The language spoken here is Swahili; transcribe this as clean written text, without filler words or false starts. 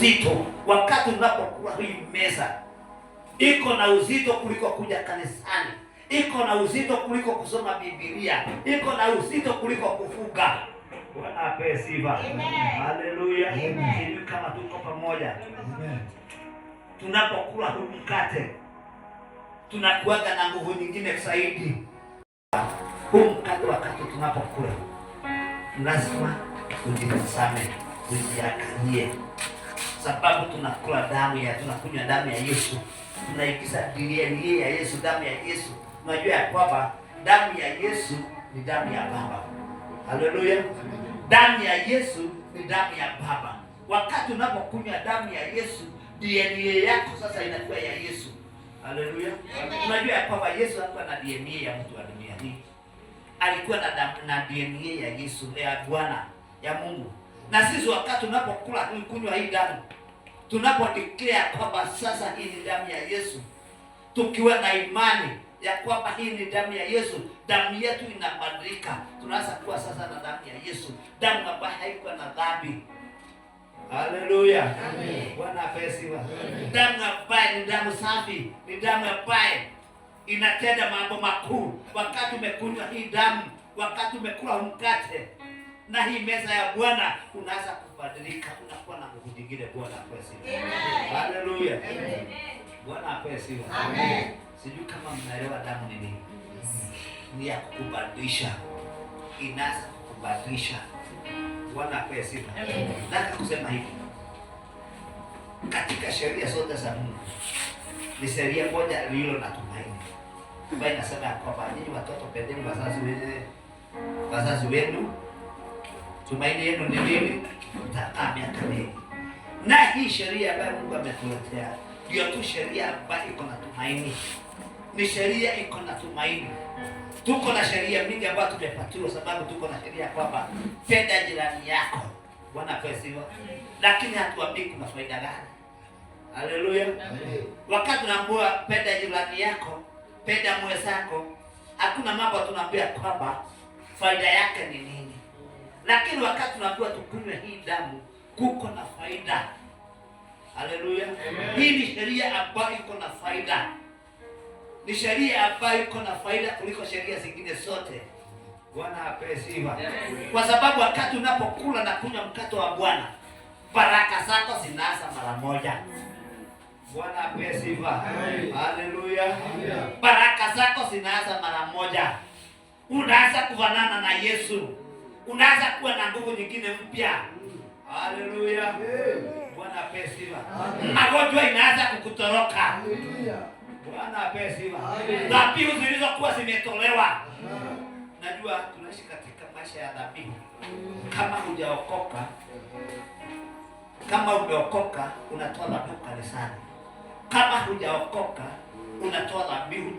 uzito wakati unapokula hii meza. Iko na uzito kuliko kuja kanisani, iko na uzito kuliko kusoma Biblia, iko na uzito kuliko kufunga. Bwana ape sifa. Haleluya. Sisi kama tuko pamoja, tunapokula huu mkate tunakuaga na nguvu nyingine zaidi. Huu mkate wakati tunapokula lazima ujitazame, ujiangalie, sababu tunakula tunakunywa damu ya Yesu, tunaigiza DNA ya Yesu, damu ya Yesu. Unajua ya kwamba damu ya Yesu ni damu ya Baba. Haleluya. Damu ya Yesu ni damu ya Baba. Wakati unapokunywa damu ya Yesu, DNA yako sasa inakuwa ya Yesu. Haleluya. Unajua ya kwamba Yesu alikuwa na DNA ya mtu wa dunia hii. Alikuwa na DNA ya Yesu, ya Bwana, ya Mungu. Na sisi wakati tunapokula kunywa hii damu, tunapodeclare kwamba sasa hii ni damu ya Yesu, tukiwa na imani ya kwamba hii ni damu ya Yesu, damu yetu inabadilika. Tunaanza kuwa sasa na damu ya Yesu, damu ambayo haikuwa na dhambi. Haleluya. Amen. Bwana asifiwe. Damu ambayo ni damu safi, ni damu ambayo inatenda mambo makuu. Wakati umekunywa hii damu, wakati umekula mkate na hii meza ya Bwana, unaanza kubadilika, unakuwa na nguvu nyingine. Bwana asifiwe. Haleluya. Amen. Bwana asifiwe. Amen. Sijui kama mnaelewa damu ni nini. Ni ya kukubadilisha. Inaanza kukubadilisha. Bwana asifiwe. Amen. Nataka kusema hivi. Katika sheria zote za Mungu, ni sheria moja lilo na tumaini. Ambayo inasema kwamba nyinyi watoto pendeni wazazi wenu. Tumaini yenu ni nini? Mtakaa miaka mingi. Na hii sheria ambayo Mungu ametuletea ndio tu sheria ambayo iko na tumaini. Ni sheria iko na tumaini. Tuko na sheria mingi ambayo tumepatiwa, sababu tuko na sheria kwamba penda jirani yako. Bwana asifiwe. Lakini hatuambii kuna faida gani. Haleluya. Wakati tunaambiwa penda jirani yako, penda mwenzako, hakuna mambo tunaambia kwamba faida yake ni nini. Lakini wakati tunaambiwa tukunywe hii damu, kuko na faida. Haleluya. Hii ni sheria ambayo iko na faida. Ni sheria ambayo iko na faida kuliko sheria zingine zote. Bwana asifiwe. Kwa sababu wakati unapokula na kunywa mkate wa Bwana, baraka zako zinaanza mara moja. Bwana asifiwe. Haleluya. Baraka zako zinaanza mara moja. Unaanza kufanana na Yesu. Unaanza kuwa na nguvu nyingine mpya. Haleluya. Bwana asifiwe. Magonjwa inaanza kukutoroka. Haleluya. Bwana asifiwe. Dhabihu zilizokuwa zimetolewa. Najua tunaishi katika maisha ya dhabihu. Kama hujaokoka, kama umeokoka, unatoa dhabihu kanisani. Kama hujaokoka, unatoa dhabihu